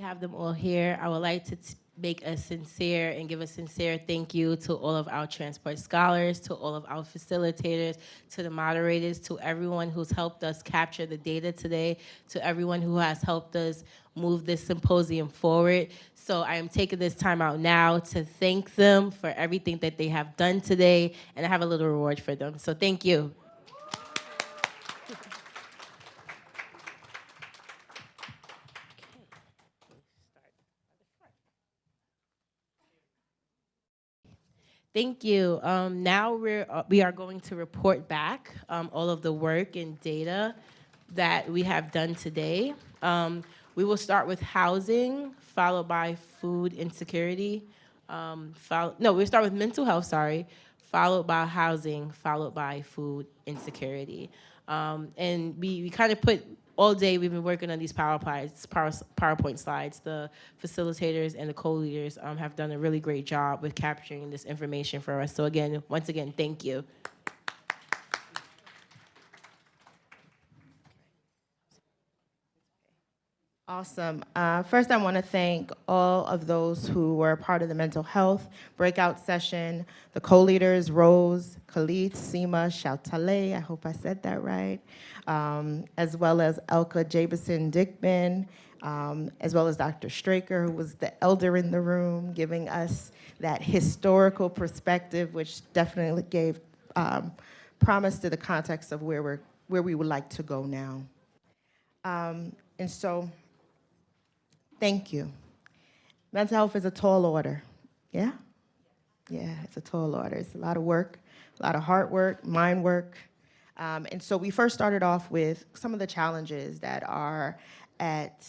have them all here, I would like to make a sincere and give a sincere thank you to all of our transport scholars, to all of our facilitators, to the moderators, to everyone who's helped us capture the data today, to everyone who has helped us move this symposium forward. So I am taking this time out now to thank them for everything that they have done today, and I have a little reward for them. So thank you. Thank you. Now we are going to report back all of the work and data that we have done today. We will start with housing, followed by food insecurity. We'll start with mental health, followed by housing, followed by food insecurity. And we kind of put, all day we've been working on these PowerPoint slides. The facilitators and the co-leaders have done a really great job with capturing this information for us. So again, once again, thank you. Awesome. First, I want to thank all of those who were part of the mental health breakout session, the co-leaders, Rose, Khalid, Seema, Shoutale, I hope I said that right, as well as Elka Jabison Dickman, as well as Dr. Straker, who was the elder in the room, giving us that historical perspective, which definitely gave promise to the context of where we would like to go now. And so, thank you. Mental health is a tall order, yeah? Yeah, it's a tall order. It's a lot of work, a lot of hard work, mind work. And so we first started off with some of the challenges that are at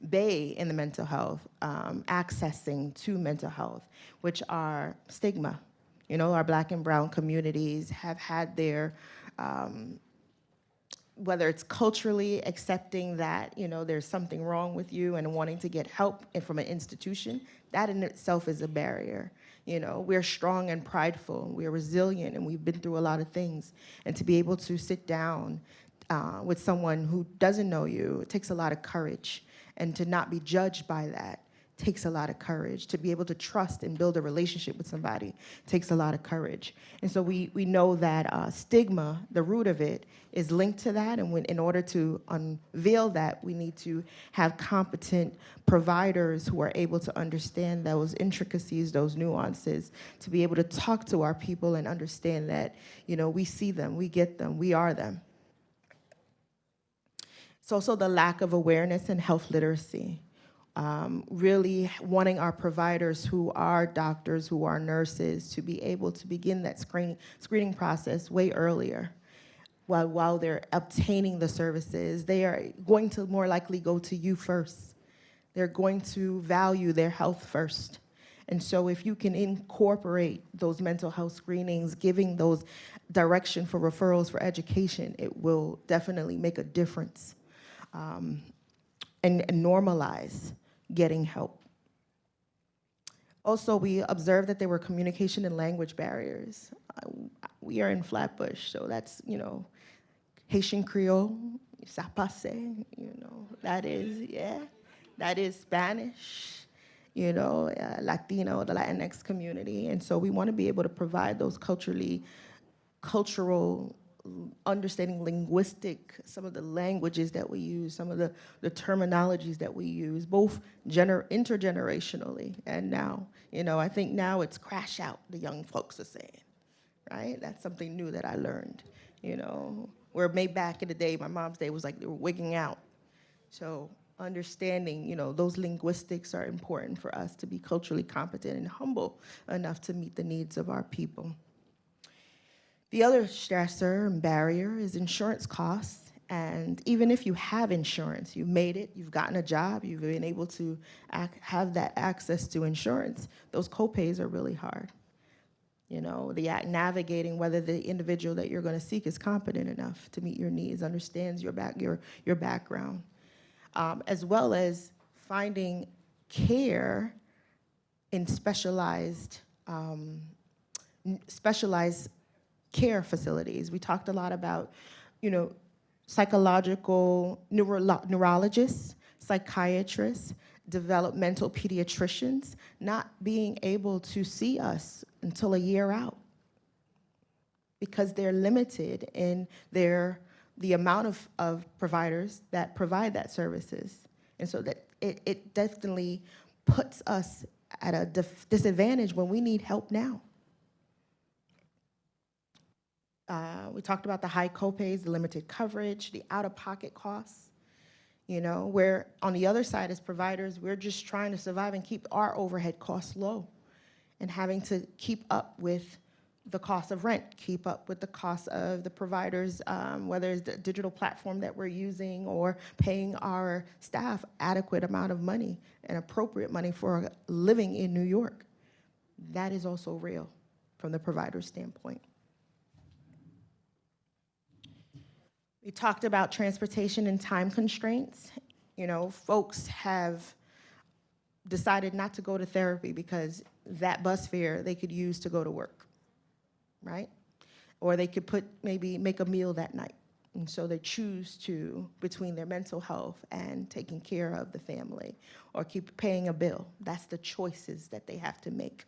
bay in the mental health, accessing to mental health, which are stigma. You know, our Black and brown communities have had their, whether it's culturally accepting that, you know, there's something wrong with you and wanting to get help from an institution, that in itself is a barrier. You know, we're strong and prideful, we're resilient, and we've been through a lot of things. And to be able to sit down with someone who doesn't know you, it takes a lot of courage. And to not be judged by that takes a lot of courage. To be able to trust and build a relationship with somebody takes a lot of courage. And so we know that stigma, the root of it, is linked to that. And in order to unveil that, we need to have competent providers who are able to understand those intricacies, those nuances, to be able to talk to our people and understand that, you know, we see them, we get them, we are them. It's also the lack of awareness and health literacy. Really wanting our providers who are doctors, who are nurses, to be able to begin that screening process way earlier. While they're obtaining the services, they are going to more likely go to you first. They're going to value their health first. And so if you can incorporate those mental health screenings, giving those direction for referrals for education, it will definitely make a difference and normalize getting help. Also, we observed that there were communication and language barriers. We are in Flatbush, so that's, you know, Haitian Creole, ça passe, you know, that is, yeah. That is Spanish, you know, Latino, the Latinx community. And so we want to be able to provide those cultural understanding, linguistic, some of the languages that we use, some of the terminologies that we use, both intergenerationally and now. You know, I think now it's crash out, the young folks are saying, right? That's something new that I learned, you know. Where maybe back in the day, my mom's day was like they were wigging out. So understanding, you know, those linguistics are important for us to be culturally competent and humble enough to meet the needs of our people. The other stressor and barrier is insurance costs. And even if you have insurance, you've made it, you've gotten a job, you've been able to have that access to insurance, those copays are really hard. You know, navigating whether the individual that you're going to seek is competent enough to meet your needs, understands your background, as well as finding care in specialized care facilities. We talked a lot about, you know, psychological neurologists, psychiatrists, developmental pediatricians not being able to see us until a year out because they're limited in the amount of providers that provide that services. And so that it definitely puts us at a disadvantage when we need help now. We talked about the high copays, the limited coverage, the out-of-pocket costs. You know, where on the other side as providers, we're just trying to survive and keep our overhead costs low and having to keep up with the cost of rent, keep up with the cost of the providers, whether it's the digital platform that we're using or paying our staff adequate amount of money and appropriate money for living in New York. That is also real from the provider standpoint. We talked about transportation and time constraints. You know, folks have decided not to go to therapy because that bus fare they could use to go to work, right? Or they could maybe make a meal that night. And so they choose to, between their mental health and taking care of the family or keep paying a bill. That's the choices that they have to make.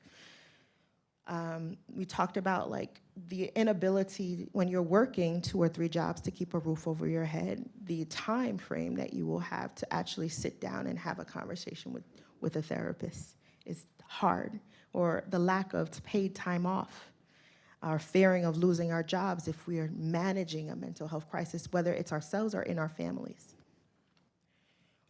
We talked about like the inability when you're working 2 or 3 jobs to keep a roof over your head, the time frame that you will have to actually sit down and have a conversation with a therapist is hard, or the lack of paid time off, our fearing of losing our jobs if we are managing a mental health crisis, whether it's ourselves or in our families.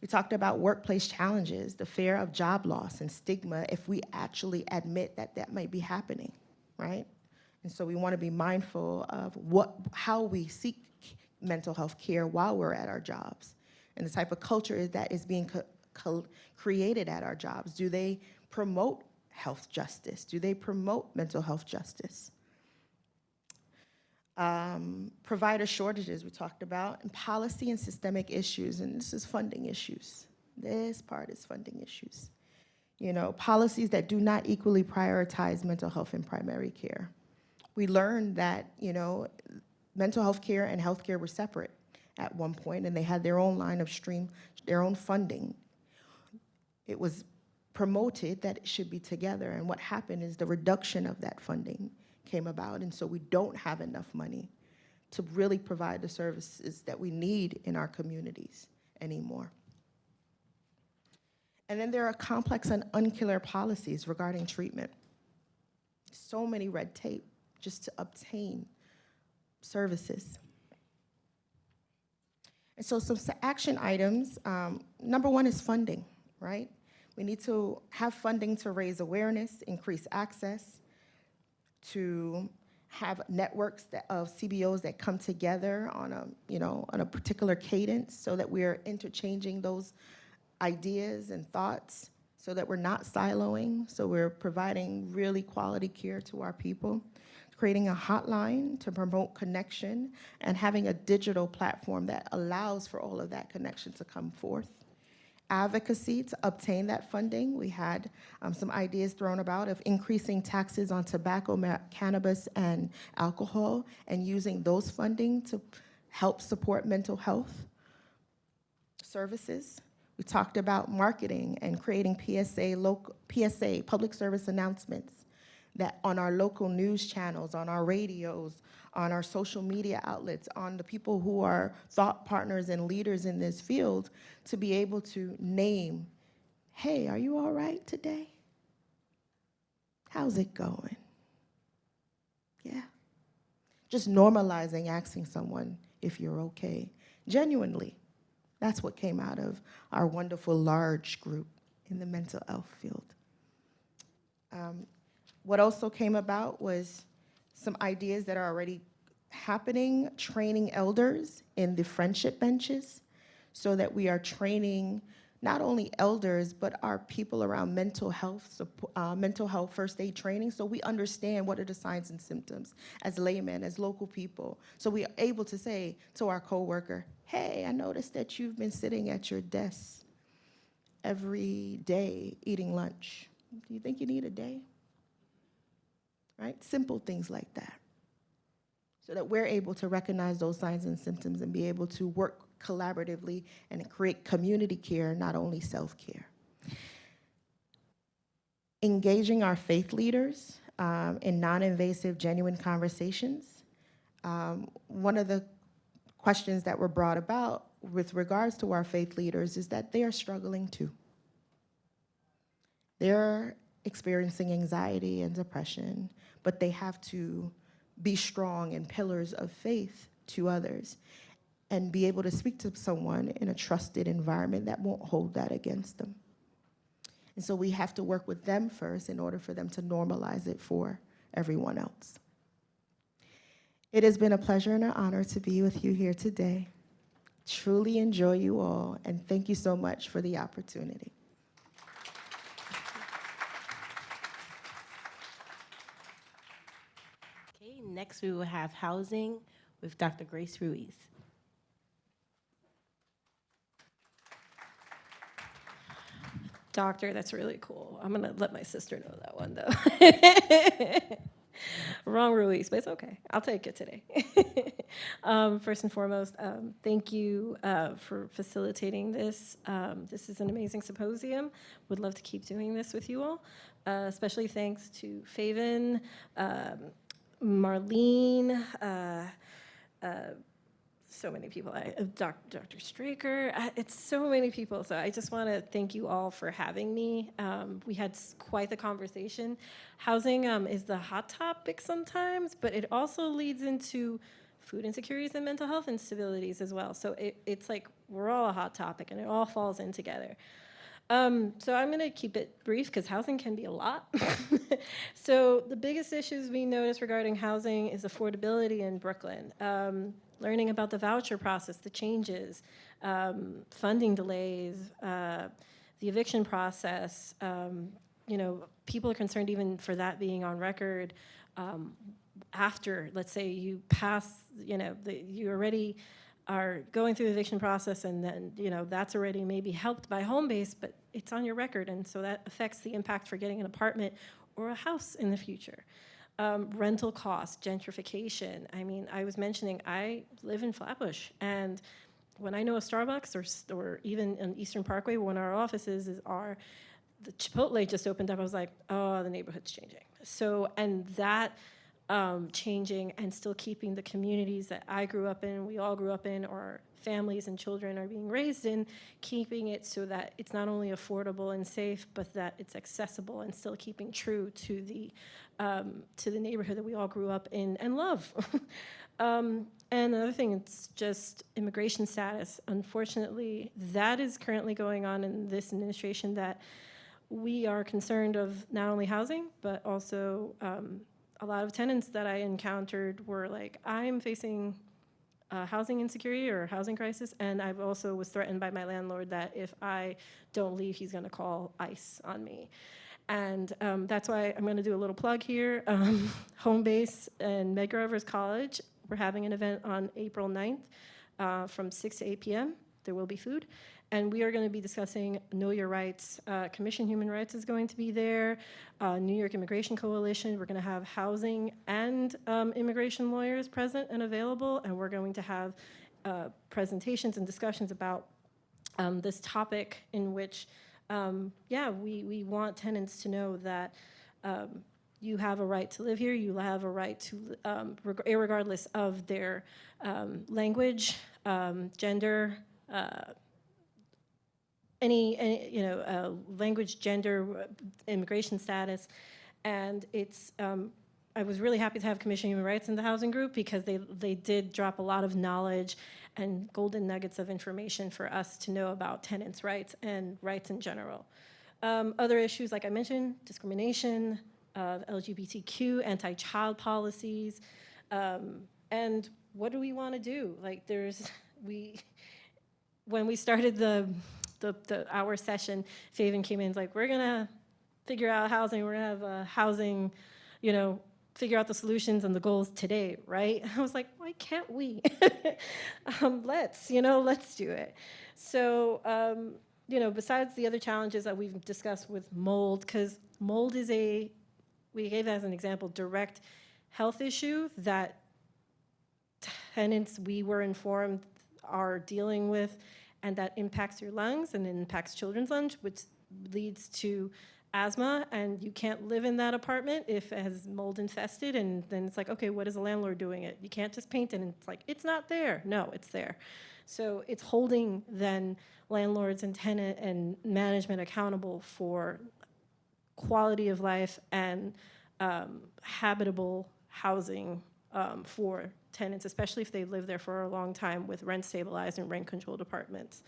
We talked about workplace challenges, the fear of job loss and stigma if we actually admit that that might be happening, right? And so we want to be mindful of how we seek mental health care while we're at our jobs and the type of culture that is being created at our jobs. Do they promote health justice? Do they promote mental health justice? Provider shortages we talked about, and policy and systemic issues, and this is funding issues. This part is funding issues. You know, policies that do not equally prioritize mental health in primary care. We learned that, you know, mental health care and health care were separate at one point, and they had their own line of stream, their own funding. It was promoted that it should be together, and what happened is the reduction of that funding came about, and so we don't have enough money to really provide the services that we need in our communities anymore. And then there are complex and unclear policies regarding treatment. So many red tape just to obtain services. And so some action items, number one is funding, right? We need to have funding to raise awareness, increase access, to have networks of CBOs that come together on a particular cadence so that we're interchanging those ideas and thoughts so that we're not siloing, so we're providing really quality care to our people, creating a hotline to promote connection, and having a digital platform that allows for all of that connection to come forth. Advocacy to obtain that funding. We had some ideas thrown about of increasing taxes on tobacco, cannabis, and alcohol, and using those funding to help support mental health services. We talked about marketing and creating PSA, public service announcements, that on our local news channels, on our radios, on our social media outlets, on the people who are thought partners and leaders in this field, to be able to name, hey, are you all right today? How's it going? Yeah. Just normalizing asking someone if you're okay, genuinely. That's what came out of our wonderful large group in the mental health field. What also came about was some ideas that are already happening, training elders in the friendship benches so that we are training not only elders, but our people around mental health first aid training, so we understand what are the signs and symptoms as laymen, as local people. So we are able to say to our coworker, hey, I noticed that you've been sitting at your desk every day eating lunch. Do you think you need a day? Right? Simple things like that. So that we're able to recognize those signs and symptoms and be able to work collaboratively and create community care, not only self-care. Engaging our faith leaders in non-invasive, genuine conversations. One of the questions that were brought about with regards to our faith leaders is that they are struggling too. They're experiencing anxiety and depression, but they have to be strong and pillars of faith to others and be able to speak to someone in a trusted environment that won't hold that against them. And so we have to work with them first in order for them to normalize it for everyone else. It has been a pleasure and an honor to be with you here today. Truly enjoy you all, and thank you so much for the opportunity. Okay, next we will have housing with Dr. Grace Ruiz. Doctor, that's really cool. I'm gonna let my sister know that one though. Wrong Ruiz, but it's okay. I'll take it today. First and foremost, thank you for facilitating this. This is an amazing symposium. Would love to keep doing this with you all. Especially thanks to Faven, Marlene, so many people, Dr. Straker, it's so many people. So I just want to thank you all for having me. We had quite the conversation. Housing is the hot topic sometimes, but it also leads into food insecurities and mental health instabilities as well. So it's like we're all a hot topic and it all falls in together. So I'm going to keep it brief because housing can be a lot. So the biggest issues we notice regarding housing is affordability in Brooklyn. Learning about the voucher process, the changes, funding delays, the eviction process. People are concerned even for that being on record after, let's say, you pass, you already are going through the eviction process, and then that's already maybe helped by home base, but it's on your record, and so that affects the impact for getting an apartment or a house in the future. Rental costs, gentrification. I mean, I was mentioning I live in Flatbush, and when I know a Starbucks or even on Eastern Parkway, when our offices are, the Chipotle just opened up, I was like, oh, the neighborhood's changing. So, and that changing and still keeping the communities that I grew up in, we all grew up in, or families and children are being raised in, keeping it so that it's not only affordable and safe, but that it's accessible and still keeping true to the neighborhood that we all grew up in and love. And another thing, it's just immigration status. Unfortunately, that is currently going on in this administration, that we are concerned of not only housing, but also a lot of tenants that I encountered were like, I'm facing housing insecurity or housing crisis, and I've also was threatened by my landlord that if I don't leave, he's gonna call ICE on me. And that's why I'm gonna do a little plug here. Home Base and Medgar Evers College, we're having an event on April 9th from 6 to 8 p.m. There will be food. And we are going to be discussing Know Your Rights. Commission Human Rights is going to be there. New York Immigration Coalition. We're going to have housing and immigration lawyers present and available. And we're going to have presentations and discussions about this topic in which, we want tenants to know that you have a right to live here. You have a right to, regardless of their language, gender, language, gender, immigration status. And it's, I was really happy to have Commission Human Rights in the housing group because they did drop a lot of knowledge and golden nuggets of information for us to know about tenants' rights and rights in general. Other issues, like I mentioned, discrimination, LGBTQ, anti-child policies, and what do we want to do? Like when we started our session, Faven came in like, we're gonna figure out housing, we're gonna have a housing, figure out the solutions and the goals today, right? I was like, why can't we? Let's do it. So, besides the other challenges that we've discussed with mold, because mold is we gave as an example, direct health issue that tenants, we were informed, are dealing with, and that impacts your lungs and impacts children's lungs, which leads to asthma and you can't live in that apartment if it has mold infested, and then it's like, okay, what is the landlord doing it? You can't just paint it and it's like, it's not there. No, it's there. So it's holding then landlords and tenant and management accountable for quality of life and habitable housing for tenants, especially if they live there for a long time with rent stabilized and rent controlled apartments,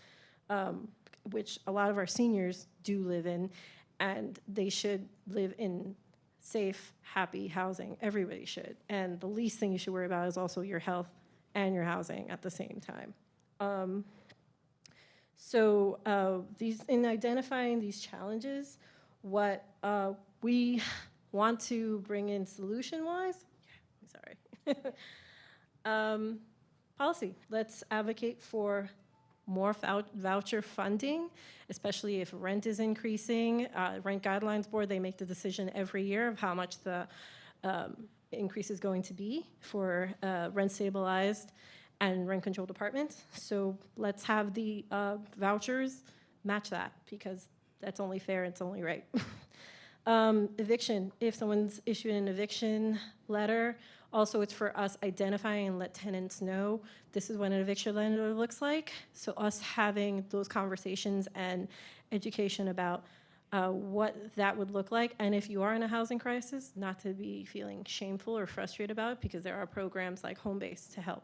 which a lot of our seniors do live in, and they should live in safe, happy housing. Everybody should. And the least thing you should worry about is also your health and your housing at the same time. In identifying these challenges, what we want to bring in solution-wise, policy. Let's advocate for more voucher funding, especially if rent is increasing. Rent Guidelines Board, they make the decision every year of how much the increase is going to be for rent stabilized and rent controlled apartments. So let's have the vouchers match that, because that's only fair, it's only right. Eviction, if someone's issued an eviction letter, also it's for us identifying and let tenants know this is what an eviction letter looks like. So us having those conversations and education about what that would look like. And if you are in a housing crisis, not to be feeling shameful or frustrated about it, because there are programs like Home Base to help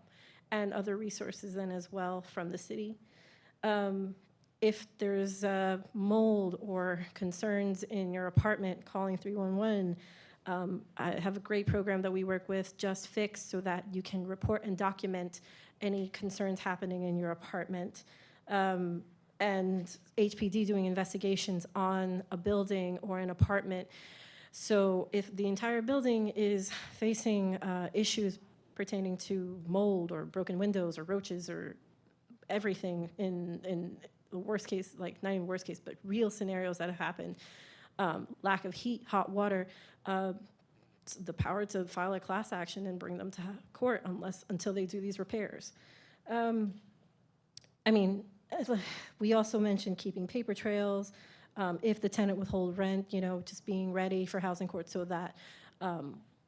and other resources then as well from the city. If there's mold or concerns in your apartment, calling 311. I have a great program that we work with, Just Fix, so that you can report and document any concerns happening in your apartment. And HPD doing investigations on a building or an apartment. So if the entire building is facing issues pertaining to mold or broken windows or roaches or everything in the worst case, like not even worst case, but real scenarios that have happened, lack of heat, hot water, the power to file a class action and bring them to court until they do these repairs. I mean, we also mentioned keeping paper trails. If the tenant withhold rent, just being ready for housing court so that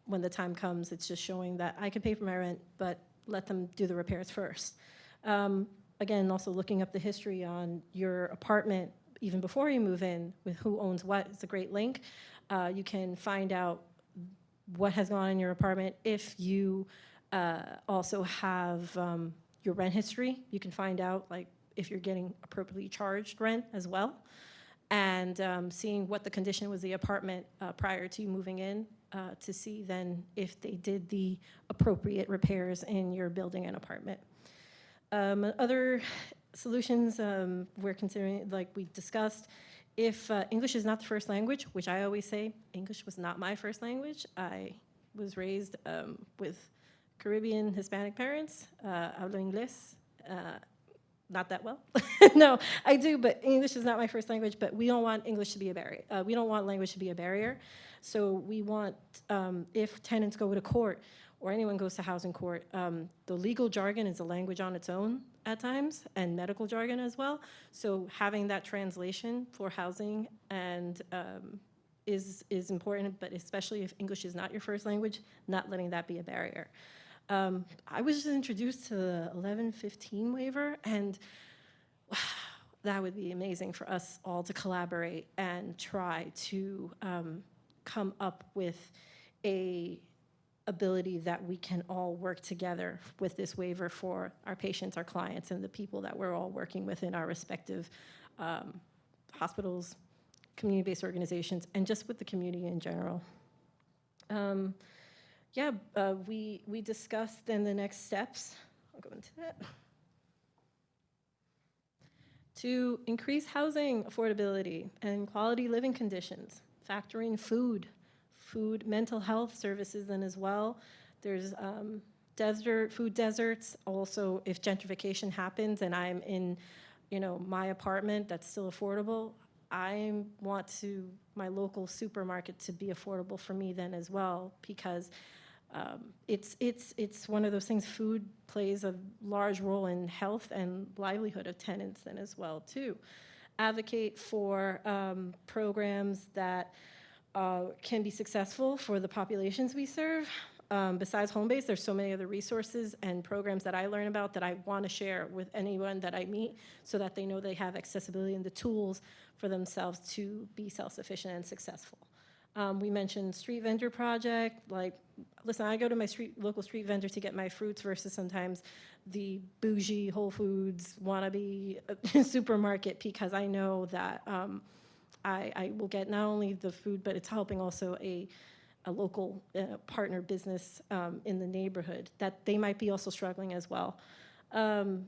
when the time comes, it's just showing that I can pay for my rent, but let them do the repairs first. Again, also looking up the history on your apartment, even before you move in, with who owns what. It's a great link. You can find out what has gone on in your apartment. If you also have your rent history, you can find out like if you're getting appropriately charged rent as well, and seeing what the condition was of the apartment prior to you moving in, to see then if they did the appropriate repairs in your building and apartment. Other solutions we're considering, like we discussed, if English is not the first language, which I always say, English was not my first language. I was raised with Caribbean Hispanic parents, hablo inglés, not that well. No, I do, but English is not my first language, but we don't want English to be a barrier. We don't want language to be a barrier. So we want, if tenants go to court, or anyone goes to housing court, the legal jargon is a language on its own at times, and medical jargon as well. So having that translation for housing and is important, but especially if English is not your first language, not letting that be a barrier. I was just introduced to the 1115 waiver, and that would be amazing for us all to collaborate and try to come up with a ability that we can all work together with this waiver for our patients, our clients, and the people that we're all working with in our respective hospitals, community-based organizations, and just with the community in general. We discussed then the next steps. I'll go into that. To increase housing affordability and quality living conditions, factoring food, mental health services then as well. There's food deserts. Also, if gentrification happens and I'm in, my apartment that's still affordable, I want my local supermarket to be affordable for me then as well, because it's one of those things. Food plays a large role in health and livelihood of tenants then as well too. advocate for programs that can be successful for the populations we serve. Besides home-based, there's so many other resources and programs that I learn about that I want to share with anyone that I meet so that they know they have accessibility and the tools for themselves to be self-sufficient and successful. We mentioned street vendor project. Like, listen, I go to my local street vendor to get my fruits versus sometimes the bougie Whole Foods wannabe supermarket, because I know that I will get not only the food, but it's helping also a local partner business in the neighborhood that they might be also struggling as well. The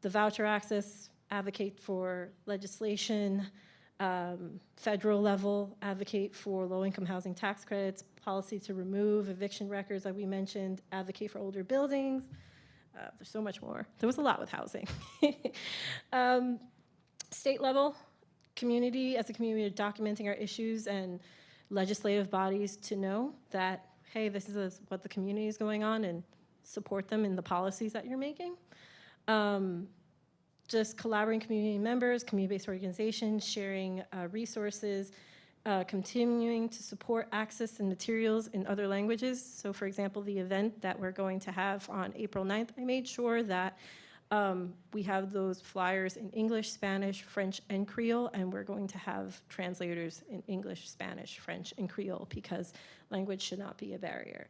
voucher access, advocate for legislation. Federal level, advocate for low-income housing tax credits, policy to remove eviction records, like we mentioned, advocate for older buildings. There's so much more. There was a lot with housing. State level, community, as a community, documenting our issues and legislative bodies to know that, hey, this is what the community is going on, and support them in the policies that you're making. Just collaborating community members, community-based organizations, sharing resources, continuing to support access and materials in other languages. So for example, the event that we're going to have on April 9th, I made sure that we have those flyers in English, Spanish, French, and Creole, and we're going to have translators in English, Spanish, French, and Creole, because language should not be a barrier.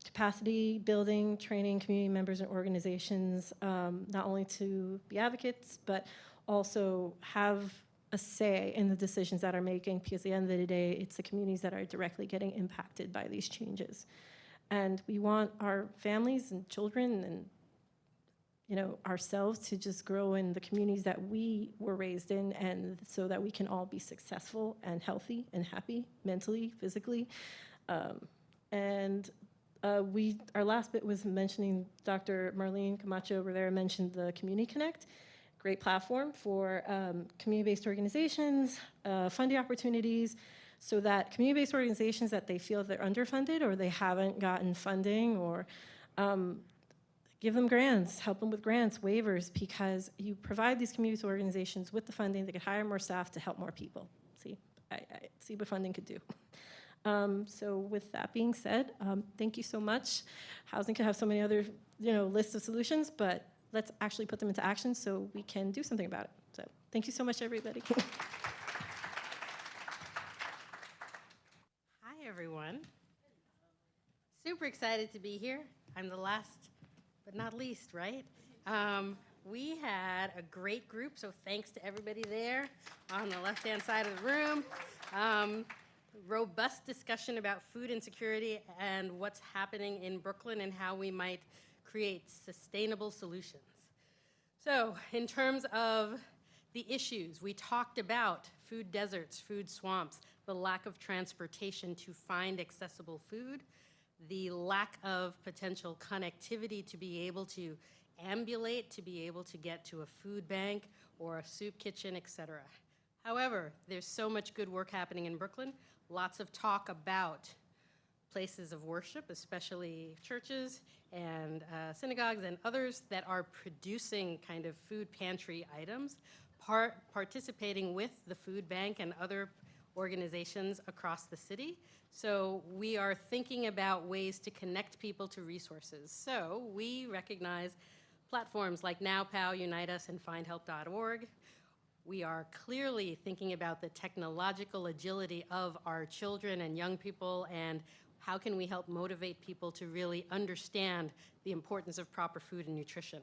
Capacity building, training community members and organizations, not only to be advocates, but also have a say in the decisions that are making, because at the end of the day, it's the communities that are directly getting impacted by these changes. And we want our families and children and ourselves to just grow in the communities that we were raised in, and so that we can all be successful and healthy and happy mentally, physically. Our last bit was mentioning Dr. Marlene Camacho Rivera mentioned the Community Connect, great platform for community-based organizations, funding opportunities, so that community-based organizations that they feel they're underfunded or they haven't gotten funding, or give them grants, help them with grants, waivers, because you provide these community organizations with the funding, they could hire more staff to help more people. See, I see what funding could do. So with that being said, thank you so much. Housing could have so many other, lists of solutions, but let's actually put them into action so we can do something about it. So thank you so much, everybody. Hi, everyone. Super excited to be here. I'm the last but not least, right? We had a great group, so thanks to everybody there on the left-hand side of the room. Robust discussion about food insecurity and what's happening in Brooklyn and how we might create sustainable solutions. So in terms of the issues, we talked about food deserts, food swamps, the lack of transportation to find accessible food, the lack of potential connectivity to be able to ambulate, to be able to get to a food bank or a soup kitchen, et cetera. However, there's so much good work happening in Brooklyn. Lots of talk about places of worship, especially churches and synagogues and others that are producing kind of food pantry items, participating with the food bank and other organizations across the city. So we are thinking about ways to connect people to resources. So we recognize platforms like NowPow, Unite Us, and FindHelp.org. We are clearly thinking about the technological agility of our children and young people, and how can we help motivate people to really understand the importance of proper food and nutrition.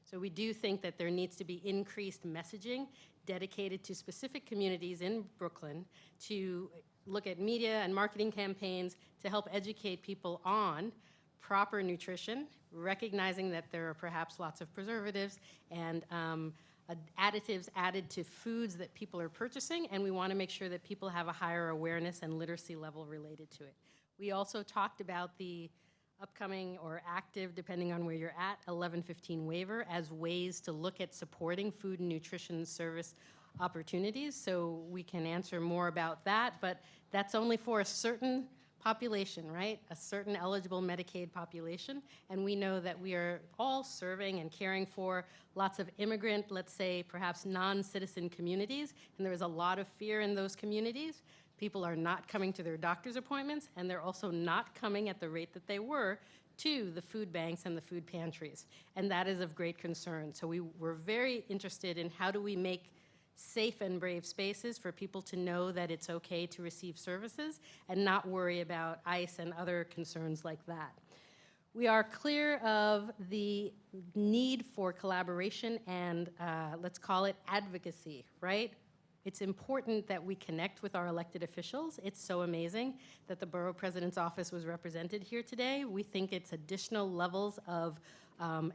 So we do think that there needs to be increased messaging dedicated to specific communities in Brooklyn to look at media and marketing campaigns to help educate people on proper nutrition, recognizing that there are perhaps lots of preservatives and additives added to foods that people are purchasing, and we want to make sure that people have a higher awareness and literacy level related to it. We also talked about the upcoming or active, depending on where you're at, 1115 waiver as ways to look at supporting food and nutrition service opportunities, so we can answer more about that, but that's only for a certain population, right? A certain eligible Medicaid population, and we know that we are all serving and caring for lots of immigrant, let's say, perhaps non-citizen communities, and there is a lot of fear in those communities. People are not coming to their doctor's appointments, and they're also not coming at the rate that they were to the food banks and the food pantries, and that is of great concern. So we were very interested in how do we make safe and brave spaces for people to know that it's okay to receive services and not worry about ICE and other concerns like that. We are clear of the need for collaboration and let's call it advocacy, right? It's important that we connect with our elected officials. It's so amazing that the Borough President's Office was represented here today. We think it's additional levels of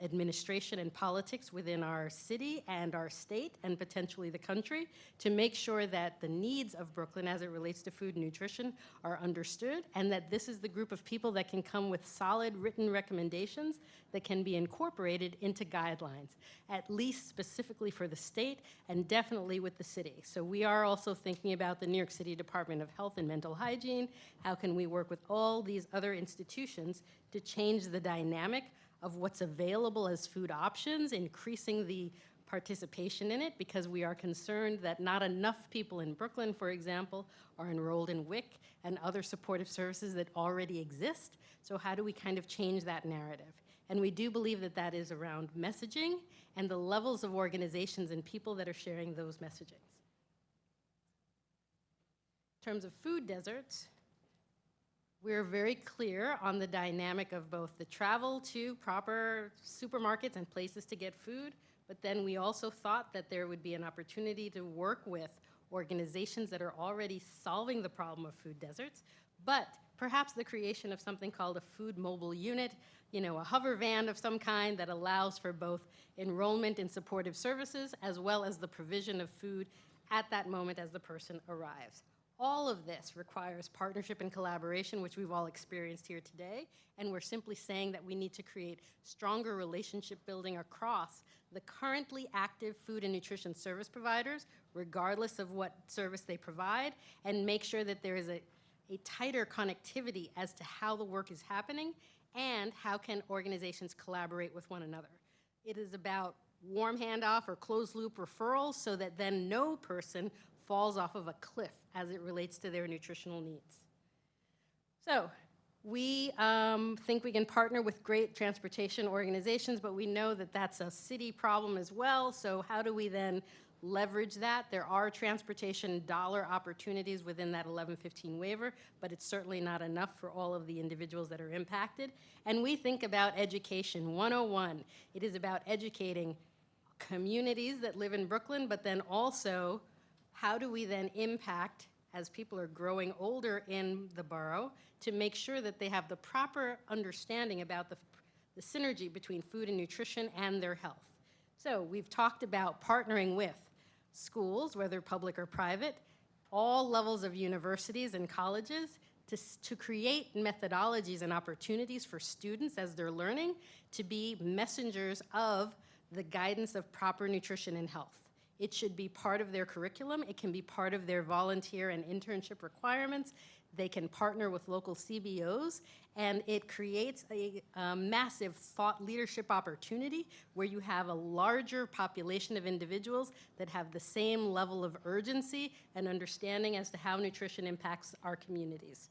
administration and politics within our city and our state and potentially the country to make sure that the needs of Brooklyn as it relates to food and nutrition are understood, and that this is the group of people that can come with solid written recommendations that can be incorporated into guidelines, at least specifically for the state and definitely with the city. So we are also thinking about the New York City Department of Health and Mental Hygiene. How can we work with all these other institutions to change the dynamic of what's available as food options, increasing the participation in it, because we are concerned that not enough people in Brooklyn, for example, are enrolled in WIC and other supportive services that already exist. So how do we kind of change that narrative? And we do believe that that is around messaging and the levels of organizations and people that are sharing those messagings. In terms of food deserts, we're very clear on the dynamic of both the travel to proper supermarkets and places to get food, but then we also thought that there would be an opportunity to work with organizations that are already solving the problem of food deserts, but perhaps the creation of something called a food mobile unit, you know, a hover van of some kind that allows for both enrollment in supportive services as well as the provision of food at that moment as the person arrives. All of this requires partnership and collaboration, which we've all experienced here today, and we're simply saying that we need to create stronger relationship building across the currently active food and nutrition service providers, regardless of what service they provide, and make sure that there is a tighter connectivity as to how the work is happening and how can organizations collaborate with one another. It is about warm handoff or closed loop referrals so that then no person falls off of a cliff as it relates to their nutritional needs. So we think we can partner with great transportation organizations, but we know that that's a city problem as well. So how do we then leverage that? There are transportation dollar opportunities within that 1115 waiver, but it's certainly not enough for all of the individuals that are impacted. And we think about education 101. It is about educating communities that live in Brooklyn, but then also how do we then impact, as people are growing older in the borough, to make sure that they have the proper understanding about the synergy between food and nutrition and their health. So we've talked about partnering with schools, whether public or private, all levels of universities and colleges, to create methodologies and opportunities for students as they're learning to be messengers of the guidance of proper nutrition and health. It should be part of their curriculum. It can be part of their volunteer and internship requirements. They can partner with local CBOs, and it creates a massive thought leadership opportunity where you have a larger population of individuals that have the same level of urgency and understanding as to how nutrition impacts our communities.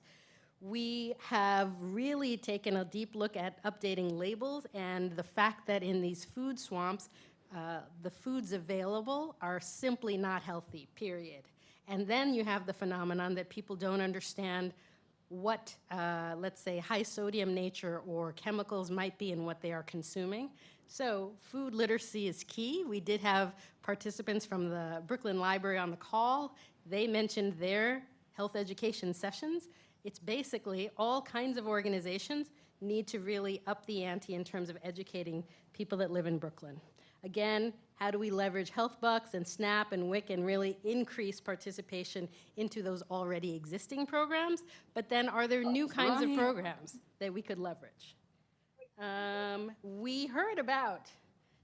We have really taken a deep look at updating labels and the fact that in these food swamps, the foods available are simply not healthy, period. And then you have the phenomenon that people don't understand what, let's say, high sodium nature or chemicals might be in what they are consuming. So food literacy is key. We did have participants from the Brooklyn Library on the call. They mentioned their health education sessions. It's basically all kinds of organizations need to really up the ante in terms of educating people that live in Brooklyn. Again, how do we leverage Health Bucks and SNAP and WIC and really increase participation into those already existing programs? But then are there new kinds of programs that we could leverage? We heard about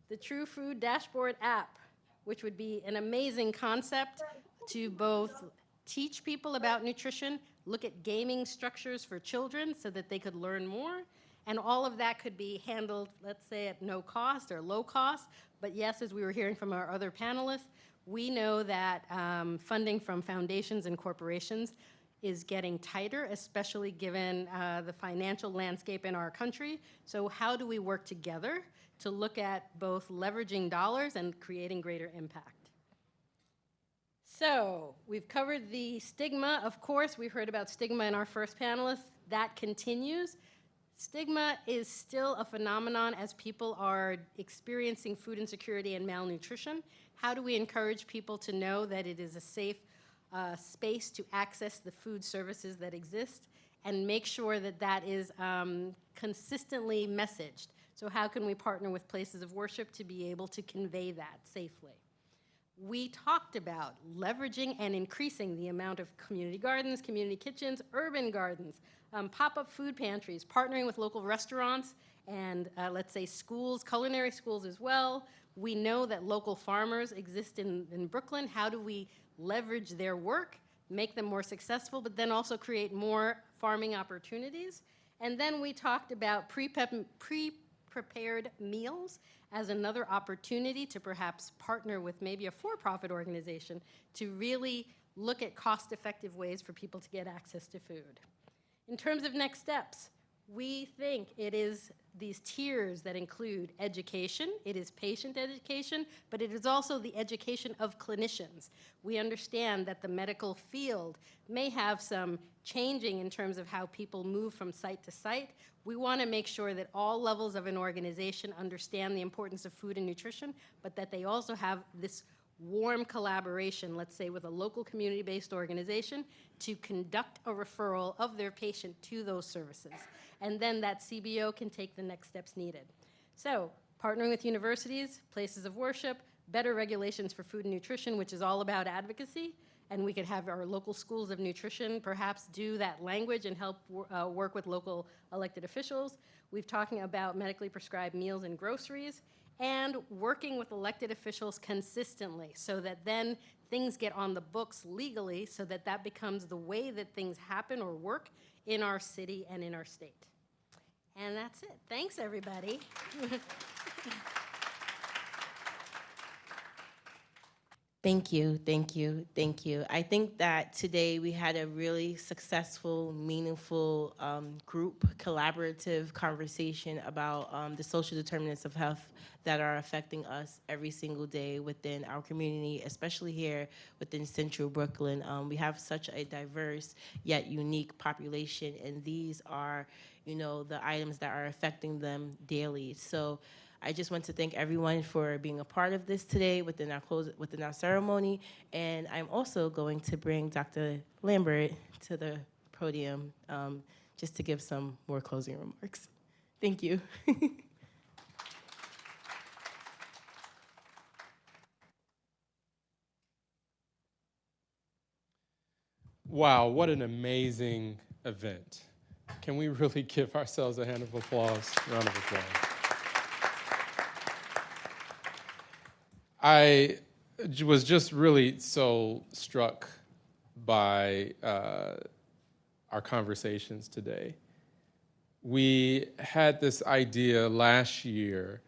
the True Food Dashboard app, which would be an amazing concept to both teach people about nutrition, look at gaming structures for children so that they could learn more. And all of that could be handled, let's say, at no cost or low cost. But yes, as we were hearing from our other panelists, we know that funding from foundations and corporations is getting tighter, especially given the financial landscape in our country. So how do we work together to look at both leveraging dollars and creating greater impact? So we've covered the stigma. Of course, we heard about stigma in our first panelist. That continues. Stigma is still a phenomenon as people are experiencing food insecurity and malnutrition. How do we encourage people to know that it is a safe space to access the food services that exist and make sure that that is consistently messaged? So how can we partner with places of worship to be able to convey that safely? We talked about leveraging and increasing the amount of community gardens, community kitchens, urban gardens, pop-up food pantries, partnering with local restaurants and let's say schools, culinary schools as well. We know that local farmers exist in Brooklyn. How do we leverage their work, make them more successful, but then also create more farming opportunities? And then we talked about pre-prepared meals as another opportunity to perhaps partner with maybe a for-profit organization to really look at cost-effective ways for people to get access to food. In terms of next steps, we think it is these tiers that include education, it is patient education, but it is also the education of clinicians. We understand that the medical field may have some changing in terms of how people move from site to site. We want to make sure that all levels of an organization understand the importance of food and nutrition, but that they also have this warm collaboration, let's say with a local community-based organization, to conduct a referral of their patient to those services. And then that CBO can take the next steps needed. So, partnering with universities, places of worship, better regulations for food and nutrition, which is all about advocacy, and we could have our local schools of nutrition perhaps do that language and help work with local elected officials. We've talking about medically prescribed meals and groceries, and working with elected officials consistently so that then things get on the books legally so that that becomes the way that things happen or work in our city and in our state. And that's it. Thanks, everybody. Thank you, thank you, thank you. I think that today we had a really successful, meaningful group collaborative conversation about the social determinants of health that are affecting us every single day within our community, especially here within Central Brooklyn. We have such a diverse yet unique population, and these are, you know, the items that are affecting them daily. So I just want to thank everyone for being a part of this today within our ceremony, and I'm also going to bring Dr. Lambert to the podium just to give some more closing remarks. Thank you. Wow, what an amazing event. Can we really give ourselves a hand of applause, round of applause? I was just really so struck by our conversations today. We had this idea last year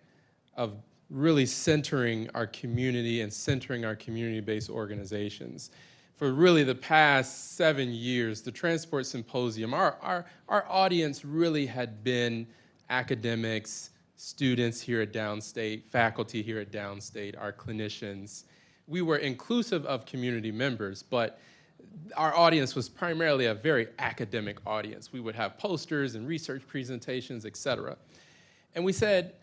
of really centering our community and centering our community-based organizations. For really the past 7 years, the Transport Symposium, our audience really had been academics, students here at Downstate, faculty here at Downstate, our clinicians. We were inclusive of community members, but our audience was primarily a very academic audience. We would have posters and research presentations, et cetera. And we said,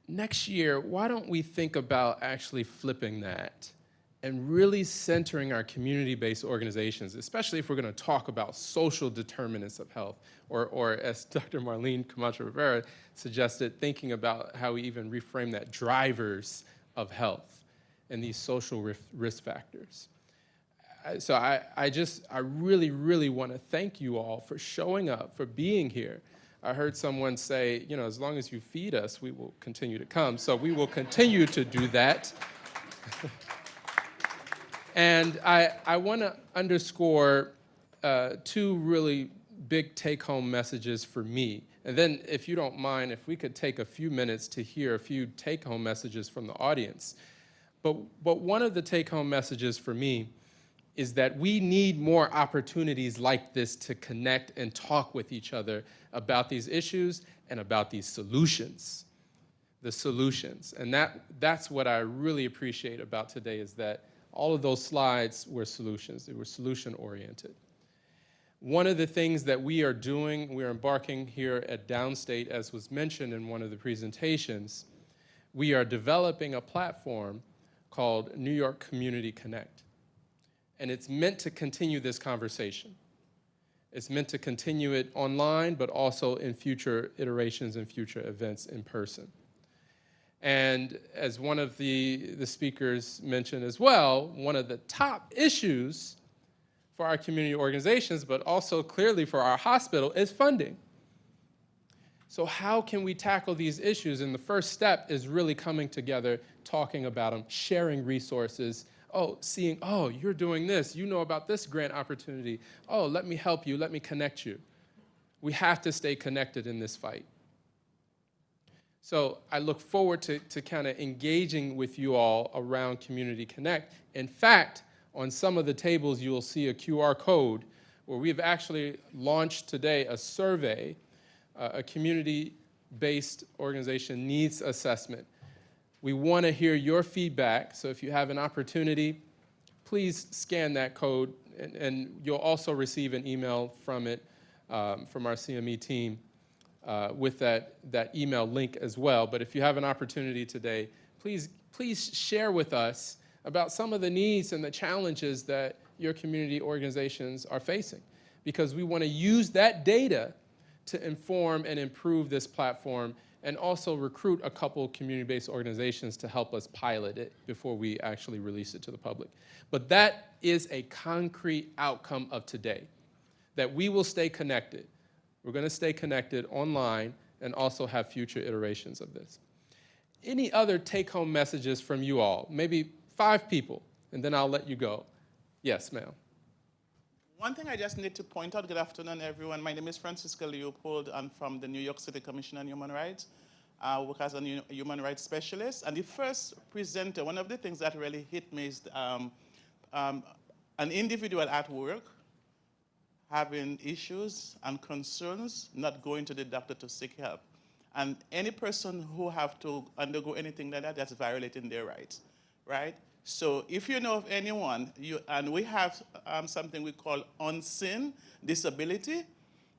next year, why don't we think about actually flipping that and really centering our community-based organizations, especially if we're going to talk about social determinants of health, or as Dr. Marlene Camacho-Rivera suggested, thinking about how we even reframe that, drivers of health and these social risk factors. So I really, really want to thank you all for showing up, for being here. I heard someone say, you know, as long as you feed us, we will continue to come. So we will continue to do that. And I want to underscore two really big take-home messages for me. And then, if you don't mind, if we could take a few minutes to hear a few take-home messages from the audience. But one of the take-home messages for me is that we need more opportunities like this to connect and talk with each other about these issues and about these solutions, the solutions. And that's what I really appreciate about today, is that all of those slides were solutions. They were solution-oriented. One of the things that we are doing, we're embarking here at Downstate, as was mentioned in one of the presentations, we are developing a platform called New York Community Connect. And it's meant to continue this conversation. It's meant to continue it online, but also in future iterations and future events in person. And as one of the speakers mentioned as well, one of the top issues for our community organizations, but also clearly for our hospital, is funding. So how can we tackle these issues? And the first step is really coming together, talking about them, sharing resources, seeing, you're doing this, you know about this grant opportunity, let me help you, let me connect you. We have to stay connected in this fight. So I look forward to kind of engaging with you all around Community Connect. In fact, on some of the tables, you will see a QR code where we've actually launched today a survey, a community-based organization needs assessment. We want to hear your feedback, so if you have an opportunity, please scan that code, and you'll also receive an email from it, from our CME team, with that email link as well. But if you have an opportunity today, please share with us about some of the needs and the challenges that your community organizations are facing, because we want to use that data to inform and improve this platform, and also recruit a couple community-based organizations to help us pilot it before we actually release it to the public. But that is a concrete outcome of today, that we will stay connected. We're going to stay connected online and also have future iterations of this. Any other take-home messages from you all? Maybe 5 people, and then I'll let you go. Yes, ma'am. One thing I just need to point out, good afternoon, everyone. My name is Francisca Leopold. I'm from the New York City Commission on Human Rights. I work as a human rights specialist. And the first presenter, one of the things that really hit me is an individual at work having issues and concerns, not going to the doctor to seek help. And any person who have to undergo anything like that, that's violating their rights, right? So if you know of anyone, and we have something we call unseen disability.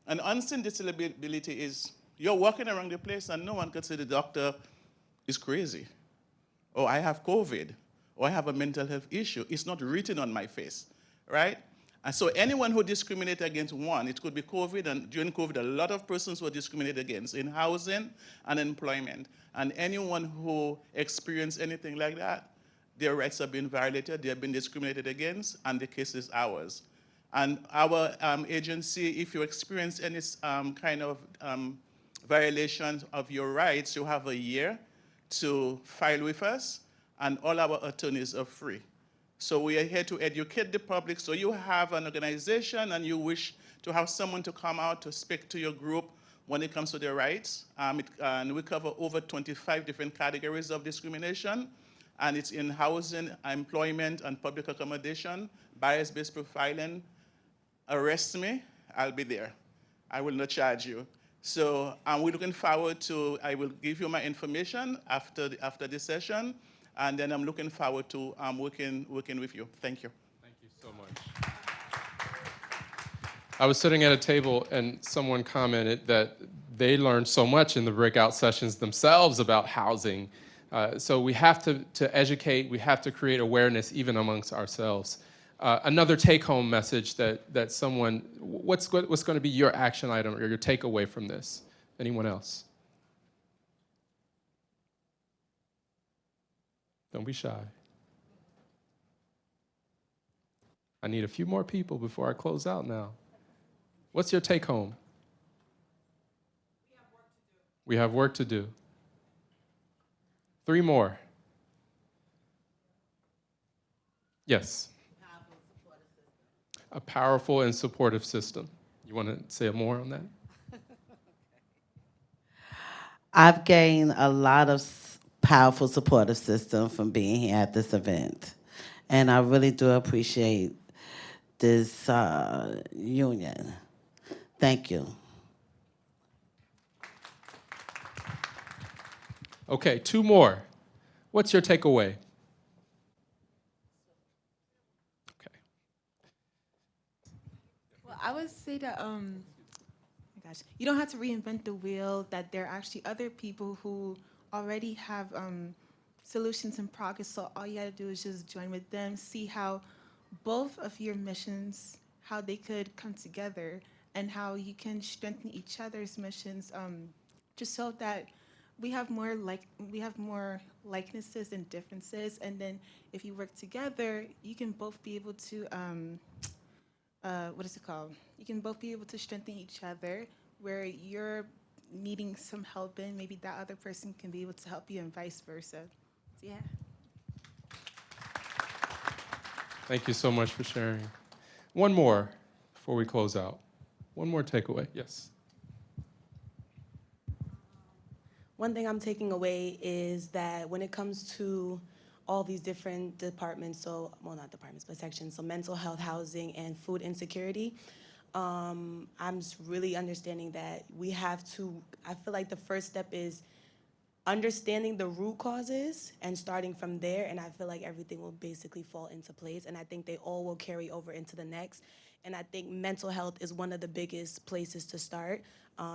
And unseen disability is you're walking around the place and no one could say the doctor is crazy, or I have COVID, or I have a mental health issue. It's not written on my face, right? And so anyone who discriminates against one, it could be COVID, and during COVID, a lot of persons were discriminated against in housing and employment. And anyone who experienced anything like that, their rights have been violated, they have been discriminated against, and the case is ours. And our agency, if you experience any kind of violations of your rights, you have a year to file with us, and all our attorneys are free. So we are here to educate the public. So you have an organization and you wish to have someone to come out to speak to your group when it comes to their rights. And we cover over 25 different categories of discrimination. And it's in housing, employment, and public accommodation, bias-based profiling. Arrest me, I'll be there. I will not charge you. So we're looking forward to, I will give you my information after this session, and then I'm looking forward to working with you. Thank you. Thank you so much. I was sitting at a table and someone commented that they learned so much in the breakout sessions themselves about housing. So we have to educate, we have to create awareness even amongst ourselves. Another take-home message that someone, what's going to be your action item or your takeaway from this? Anyone else? Don't be shy. I need a few more people before I close out now. What's your take-home? We have work to do. 3 more. Yes. a powerful and supportive system. You want to say more on that? I've gained a lot of powerful supportive system from being here at this event. And I really do appreciate this union. Thank you. Okay, 2 more. What's your takeaway? Okay. Well, I would say that, oh my gosh, you don't have to reinvent the wheel, that there are actually other people who already have solutions in progress, so all you gotta do is just join with them, see how both of your missions, how they could come together, and how you can strengthen each other's missions, just so that we have more likenesses and differences, and then if you work together, you can both be able to, what is it called? You can both be able to strengthen each other, where you're needing some help in, maybe that other person can be able to help you and vice versa. So, yeah. Thank you so much for sharing. One more before we close out. One more takeaway, yes. One thing I'm taking away is that when it comes to all these different departments, so, well, not departments, but sections, so mental health, housing, and food insecurity, I'm really understanding that we have to, I feel like the first step is understanding the root causes and starting from there, and I feel like everything will basically fall into place, and I think they all will carry over into the next. And I think mental health is one of the biggest places to start,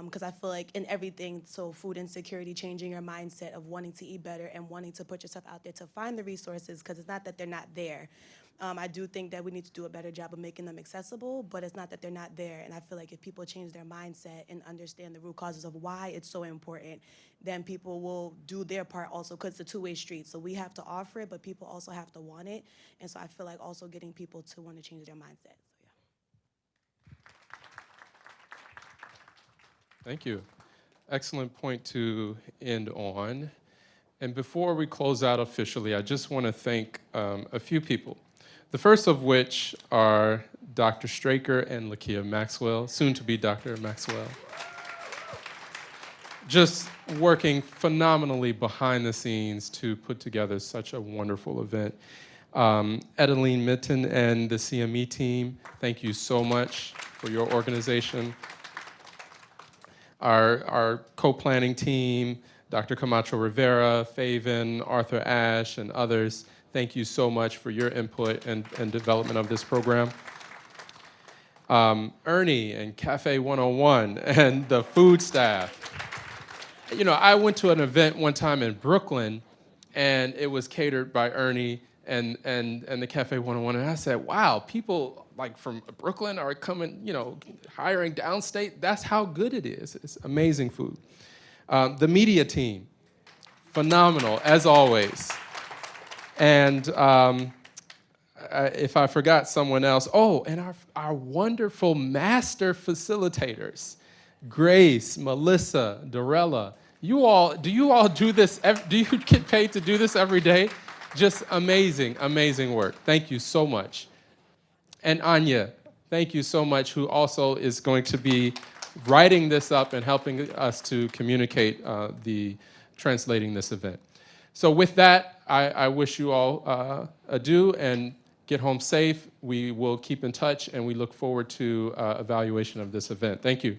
because I feel like in everything, so food insecurity, changing your mindset of wanting to eat better and wanting to put yourself out there to find the resources, because it's not that they're not there. I do think that we need to do a better job of making them accessible, but it's not that they're not there. And I feel like if people change their mindset and understand the root causes of why it's so important, then people will do their part also, because it's a two-way street. So we have to offer it, but people also have to want it. And so I feel like also getting people to want to change their mindset. So, yeah. Thank you. Excellent point to end on. And before we close out officially, I just want to thank a few people. The first of which are Dr. Straker and Lakia Maxwell, soon to be Dr. Maxwell. Just working phenomenally behind the scenes to put together such a wonderful event. Edeline Mitten and the CME team, thank you so much for your organization. Our co-planning team, Dr. Camacho Rivera, Faven, Arthur Ashe, and others, thank you so much for your input and development of this program. Ernie and Cafe 101 and the food staff. You know, I went to an event one time in Brooklyn, and it was catered by Ernie and the Cafe 101, and I said, wow, people like from Brooklyn are coming, you know, hiring Downstate. That's how good it is. It's amazing food. The media team, phenomenal, as always. And if I forgot someone else, oh, and our wonderful master facilitators, Grace, Melissa, Dorella. Do you all do this? Do you get paid to do this every day? Just amazing, amazing work. Thank you so much. And Anya, thank you so much, who also is going to be writing this up and helping us to communicate translating this event. So with that, I wish you all adieu and get home safe. We will keep in touch, and we look forward to evaluation of this event. Thank you.